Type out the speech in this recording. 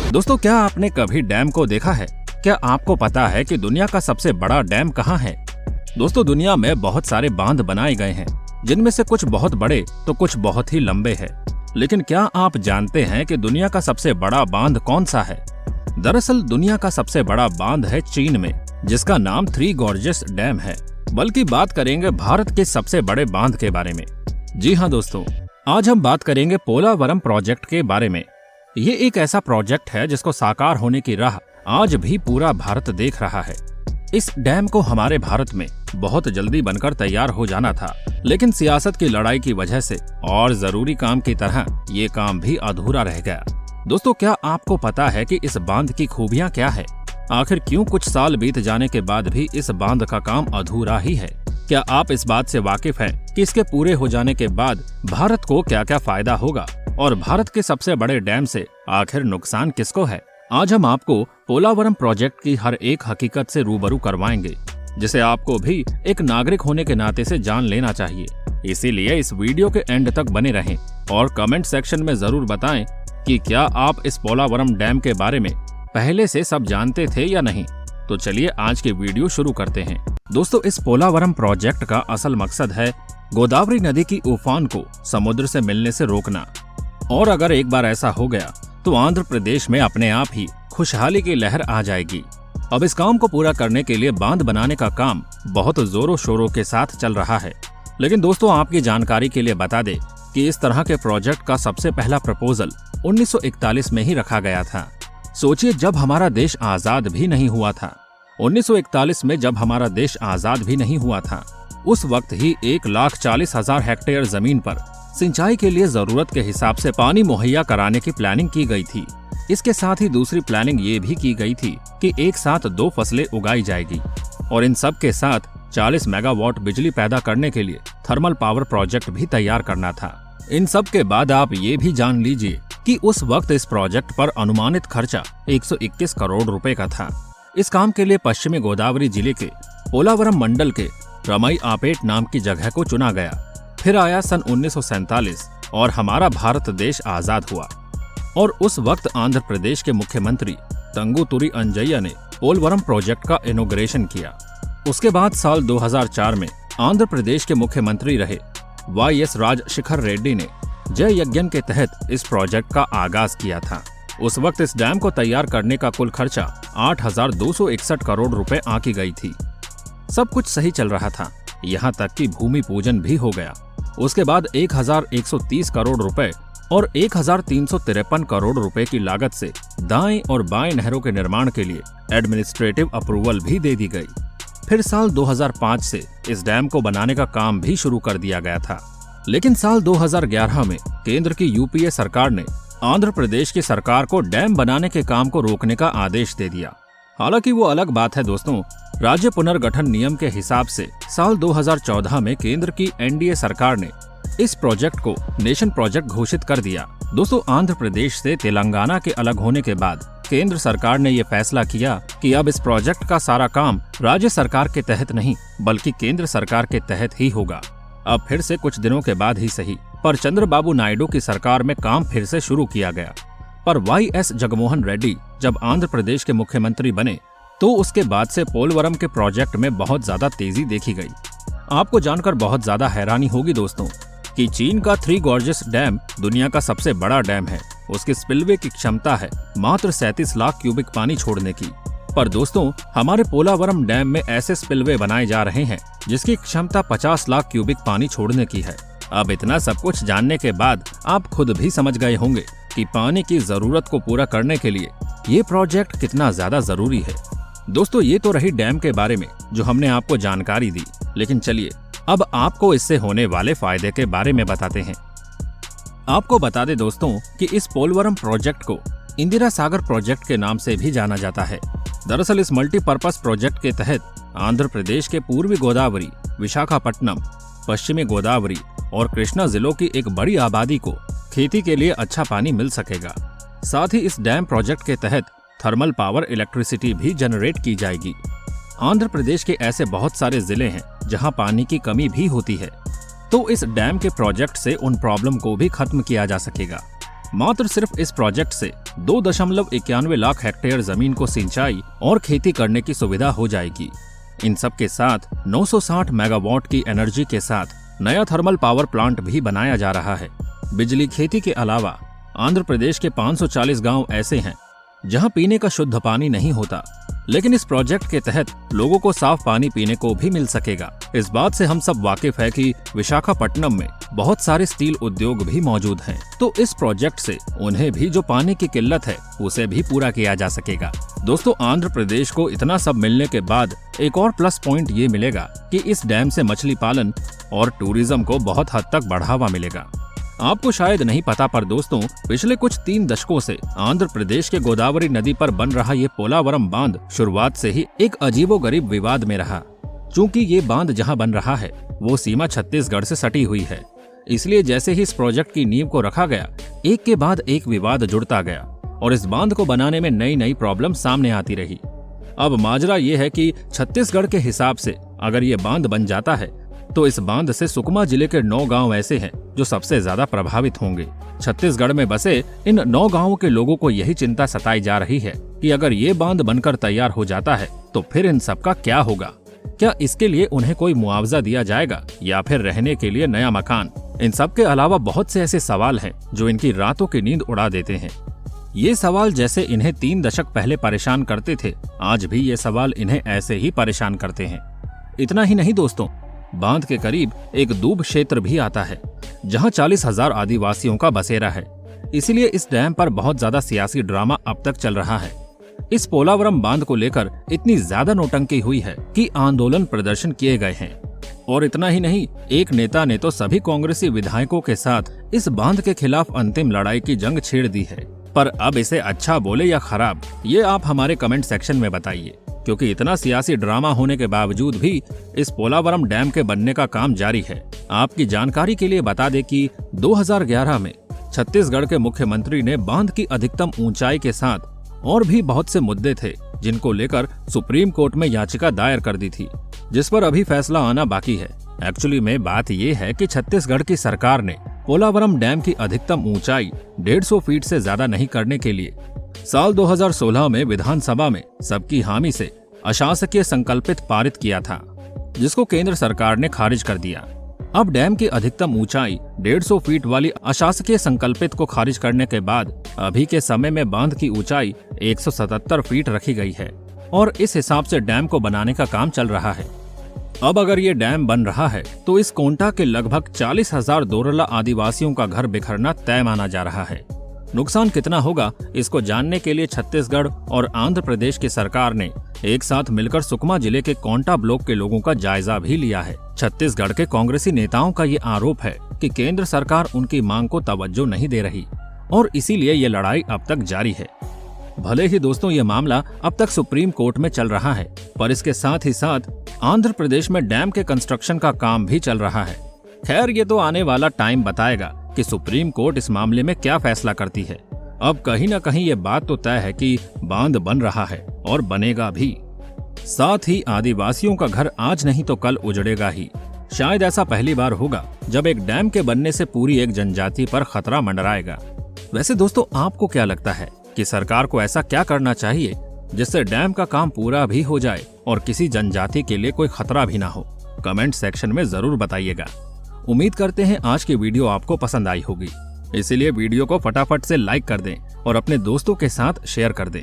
दोस्तों, क्या आपने कभी डैम को देखा है? क्या आपको पता है कि दुनिया का सबसे बड़ा डैम कहाँ है? दोस्तों, दुनिया में बहुत सारे बांध बनाए गए हैं, जिनमें से कुछ बहुत बड़े तो कुछ बहुत ही लंबे हैं। लेकिन क्या आप जानते हैं कि दुनिया का सबसे बड़ा बांध कौन सा है? दरअसल दुनिया का सबसे बड़ा बांध है चीन में, जिसका नाम थ्री गॉर्जेस डैम है। बल्कि बात करेंगे भारत के सबसे बड़े बांध के बारे में। जी हाँ दोस्तों, आज हम बात करेंगे पोलावरम प्रोजेक्ट के बारे में। ये एक ऐसा प्रोजेक्ट है जिसको साकार होने की राह आज भी पूरा भारत देख रहा है। इस डैम को हमारे भारत में बहुत जल्दी बनकर तैयार हो जाना था, लेकिन सियासत की लड़ाई की वजह से और जरूरी काम की तरह ये काम भी अधूरा रह गया। दोस्तों, क्या आपको पता है कि इस बांध की खूबियां क्या है? आखिर क्यों कुछ साल बीत जाने के बाद भी इस बांध का काम अधूरा ही है? क्या आप इस बात से वाकिफ हैं कि इसके पूरे हो जाने के बाद भारत को क्या क्या फायदा होगा और भारत के सबसे बड़े डैम से आखिर नुकसान किसको है? आज हम आपको पोलावरम प्रोजेक्ट की हर एक हकीकत से रूबरू करवाएंगे, जिसे आपको भी एक नागरिक होने के नाते से जान लेना चाहिए। इसीलिए इस वीडियो के एंड तक बने रहें और कमेंट सेक्शन में जरूर बताएं कि क्या आप इस पोलावरम डैम के बारे में पहले से सब जानते थे या नहीं। तो चलिए आज की वीडियो शुरू करते हैं। दोस्तों, इस पोलावरम प्रोजेक्ट का असल मकसद है गोदावरी नदी की उफान को समुद्र से मिलने से रोकना। और अगर एक बार ऐसा हो गया तो आंध्र प्रदेश में अपने आप ही खुशहाली की लहर आ जाएगी। अब इस काम को पूरा करने के लिए बांध बनाने का काम बहुत जोरों शोरों के साथ चल रहा है। लेकिन दोस्तों, आपकी जानकारी के लिए बता दें कि इस तरह के प्रोजेक्ट का सबसे पहला प्रपोजल 1941 में ही रखा गया था। सोचिए, जब हमारा देश आजाद भी नहीं हुआ था। 1941 में जब हमारा देश आजाद भी नहीं हुआ था, उस वक्त ही 1,40,000 हेक्टेयर जमीन पर सिंचाई के लिए जरूरत के हिसाब से पानी मुहैया कराने की प्लानिंग की गई थी। इसके साथ ही दूसरी प्लानिंग ये भी की गई थी कि एक साथ 2 फसलें उगाई जाएगी और इन सब के साथ 40 मेगावाट बिजली पैदा करने के लिए थर्मल पावर प्रोजेक्ट भी तैयार करना था। इन सब के बाद आप ये भी जान लीजिए कि उस वक्त इस प्रोजेक्ट पर अनुमानित खर्चा 121 करोड़ रुपए का था। इस काम के लिए पश्चिमी गोदावरी जिले के पोलावरम मंडल के रमई आपेट नाम की जगह को चुना गया। फिर आया सन 1947 और हमारा भारत देश आजाद हुआ और उस वक्त आंध्र प्रदेश के मुख्यमंत्री तंगुतुरी अंजय्या ने पोलवरम प्रोजेक्ट का इनॉग्रेशन किया। उसके बाद साल 2004 में आंध्र प्रदेश के मुख्यमंत्री रहे YS राजशेखर रेड्डी ने जय यज्ञन के तहत इस प्रोजेक्ट का आगाज किया था। उस वक्त इस डैम को तैयार करने का कुल खर्चा 8,261 करोड़ रुपए आंकी गई थी। सब कुछ सही चल रहा था, यहाँ तक कि भूमि पूजन भी हो गया। उसके बाद 1,130 करोड़ रुपए और 1,353 करोड़ रुपए की लागत से दाएं और बाएं नहरों के निर्माण के लिए एडमिनिस्ट्रेटिव अप्रूवल भी दे दी गई। फिर साल 2005 से इस डैम को बनाने का काम भी शुरू कर दिया गया था। लेकिन साल 2011 में केंद्र की UPA सरकार ने आंध्र प्रदेश की सरकार को डैम बनाने के काम को रोकने का आदेश दे दिया। हालांकि वो अलग बात है दोस्तों। राज्य पुनर्गठन नियम के हिसाब से साल 2014 में केंद्र की NDA सरकार ने इस प्रोजेक्ट को नेशन प्रोजेक्ट घोषित कर दिया। दोस्तों, आंध्र प्रदेश से तेलंगाना के अलग होने के बाद केंद्र सरकार ने ये फैसला किया कि अब इस प्रोजेक्ट का सारा काम राज्य सरकार के तहत नहीं बल्कि केंद्र सरकार के तहत ही होगा। अब फिर से कुछ दिनों के बाद ही सही, पर चंद्रबाबू नायडू की सरकार में काम फिर से शुरू किया गया। पर YS जगनमोहन रेड्डी जब आंध्र प्रदेश के मुख्यमंत्री बने तो उसके बाद से पोलवरम के प्रोजेक्ट में बहुत ज्यादा तेजी देखी गई। आपको जानकर बहुत ज्यादा हैरानी होगी दोस्तों कि चीन का थ्री गॉर्जेस डैम दुनिया का सबसे बड़ा डैम है। उसकी स्पिलवे की क्षमता है मात्र 37 लाख क्यूबिक पानी छोड़ने की। पर दोस्तों, हमारे पोलावरम डैम में ऐसे स्पिलवे बनाए जा रहे हैं जिसकी क्षमता 50 लाख क्यूबिक पानी छोड़ने की है। अब इतना सब कुछ जानने के बाद आप खुद भी समझ गए होंगे कि पानी की जरूरत को पूरा करने के लिए ये प्रोजेक्ट कितना ज्यादा जरूरी है। दोस्तों, ये तो रही डैम के बारे में जो हमने आपको जानकारी दी। लेकिन चलिए अब आपको इससे होने वाले फायदे के बारे में बताते हैं। आपको बता दें दोस्तों कि इस पोलवरम प्रोजेक्ट को इंदिरा सागर प्रोजेक्ट के नाम से भी जाना जाता है। दरअसल इस मल्टीपर्पज प्रोजेक्ट के तहत आंध्र प्रदेश के पूर्वी गोदावरी, विशाखापट्टनम, पश्चिमी गोदावरी और कृष्णा जिलों की एक बड़ी आबादी को खेती के लिए अच्छा पानी मिल सकेगा। साथ ही इस डैम प्रोजेक्ट के तहत थर्मल पावर इलेक्ट्रिसिटी भी जनरेट की जाएगी। आंध्र प्रदेश के ऐसे बहुत सारे जिले हैं जहां पानी की कमी भी होती है, तो इस डैम के प्रोजेक्ट से उन प्रॉब्लम को भी खत्म किया जा सकेगा। मात्र सिर्फ इस प्रोजेक्ट से 2.91 लाख हेक्टेयर जमीन को सिंचाई और खेती करने की सुविधा हो जाएगी। इन सब के साथ 960 मेगावाट की एनर्जी के साथ नया थर्मल पावर प्लांट भी बनाया जा रहा है। बिजली खेती के अलावा आंध्र प्रदेश के 540 गांव ऐसे हैं जहां पीने का शुद्ध पानी नहीं होता, लेकिन इस प्रोजेक्ट के तहत लोगों को साफ पानी पीने को भी मिल सकेगा। इस बात से हम सब वाकिफ है कि विशाखापट्टनम में बहुत सारे स्टील उद्योग भी मौजूद हैं, तो इस प्रोजेक्ट से उन्हें भी जो पानी की किल्लत है उसे भी पूरा किया जा सकेगा। दोस्तों, आंध्र प्रदेश को इतना सब मिलने के बाद एक और प्लस पॉइंट ये मिलेगा कि इस डैम से मछली पालन और टूरिज्म को बहुत हद तक बढ़ावा मिलेगा। आपको शायद नहीं पता, पर दोस्तों पिछले कुछ 3 दशकों से आंध्र प्रदेश के गोदावरी नदी पर बन रहा ये पोलावरम बांध शुरुआत से ही एक अजीबोगरीब विवाद में रहा। चूंकि ये बांध जहां बन रहा है वो सीमा छत्तीसगढ़ से सटी हुई है, इसलिए जैसे ही इस प्रोजेक्ट की नींव को रखा गया, एक के बाद एक विवाद जुड़ता गया और इस बांध को बनाने में नई नई प्रॉब्लम सामने आती रही। अब माजरा ये है कि छत्तीसगढ़ के हिसाब से अगर ये बांध बन जाता है तो इस बांध से सुकमा जिले के 9 गांव ऐसे हैं जो सबसे ज्यादा प्रभावित होंगे। छत्तीसगढ़ में बसे इन 9 गांवों के लोगों को यही चिंता सताई जा रही है कि अगर ये बांध बनकर तैयार हो जाता है तो फिर इन सबका क्या होगा। क्या इसके लिए उन्हें कोई मुआवजा दिया जाएगा या फिर रहने के लिए नया मकान। इन सब के अलावा बहुत से ऐसे सवाल हैं जो इनकी रातों की नींद उड़ा देते हैं। ये सवाल जैसे इन्हें 3 दशक पहले परेशान करते थे, आज भी ये सवाल इन्हें ऐसे ही परेशान करते हैं। इतना ही नहीं दोस्तों, बांध के करीब एक दूब क्षेत्र भी आता है जहां 40,000 आदिवासियों का बसेरा है। इसीलिए इस डैम पर बहुत ज्यादा सियासी ड्रामा अब तक चल रहा है। इस पोलावरम बांध को लेकर इतनी ज्यादा नोटंकी हुई है कि आंदोलन प्रदर्शन किए गए हैं। और इतना ही नहीं, एक नेता ने तो सभी कांग्रेसी विधायकों के साथ इस बांध के खिलाफ अंतिम लड़ाई की जंग छेड़ दी है। पर अब इसे अच्छा बोले या खराब, ये आप हमारे कमेंट सेक्शन में बताइए, क्योंकि इतना सियासी ड्रामा होने के बावजूद भी इस पोलावरम डैम के बनने का काम जारी है। आपकी जानकारी के लिए बता दें कि 2011 में छत्तीसगढ़ के मुख्यमंत्री ने बांध की अधिकतम ऊंचाई के साथ और भी बहुत से मुद्दे थे जिनको लेकर सुप्रीम कोर्ट में याचिका दायर कर दी थी, जिस पर अभी फैसला आना बाकी है। एक्चुअली में बात ये है कि छत्तीसगढ़ की सरकार ने पोलावरम डैम की अधिकतम ऊंचाई 150 फीट से ज्यादा नहीं करने के लिए साल 2016 में विधानसभा में सबकी हामी से अशासकीय संकल्पित पारित किया था, जिसको केंद्र सरकार ने खारिज कर दिया। अब डैम की अधिकतम ऊंचाई 150 फीट वाली अशासकीय संकल्पित को खारिज करने के बाद अभी के समय में बांध की ऊंचाई 177 फीट रखी गई है और इस हिसाब से डैम को बनाने का काम चल रहा है। अब अगर ये डैम बन रहा है तो इस कोंटा के लगभग 40,000 दोरला आदिवासियों का घर बिखरना तय माना जा रहा है। नुकसान कितना होगा इसको जानने के लिए छत्तीसगढ़ और आंध्र प्रदेश की सरकार ने एक साथ मिलकर सुकमा जिले के कोंटा ब्लॉक के लोगों का जायजा भी लिया है। छत्तीसगढ़ के कांग्रेसी नेताओं का ये आरोप है कि केंद्र सरकार उनकी मांग को तवज्जो नहीं दे रही और इसीलिए ये लड़ाई अब तक जारी है। भले ही दोस्तों ये मामला अब तक सुप्रीम कोर्ट में चल रहा है, पर इसके साथ ही साथ आंध्र प्रदेश में डैम के कंस्ट्रक्शन का काम भी चल रहा है। खैर, ये तो आने वाला टाइम बताएगा कि सुप्रीम कोर्ट इस मामले में क्या फैसला करती है। अब कहीं न कहीं ये बात तो तय है कि बांध बन रहा है और बनेगा भी। साथ ही आदिवासियों का घर आज नहीं तो कल उजड़ेगा ही। शायद ऐसा पहली बार होगा जब एक डैम के बनने से पूरी एक जनजाति पर खतरा मंडराएगा। वैसे दोस्तों, आपको क्या लगता है कि सरकार को ऐसा क्या करना चाहिए जिससे डैम का काम पूरा भी हो जाए और किसी जनजाति के लिए कोई खतरा भी ना हो? कमेंट सेक्शन में जरूर बताइएगा। उम्मीद करते हैं आज की वीडियो आपको पसंद आई होगी, इसीलिए वीडियो को फटाफट से लाइक कर दें और अपने दोस्तों के साथ शेयर कर दें।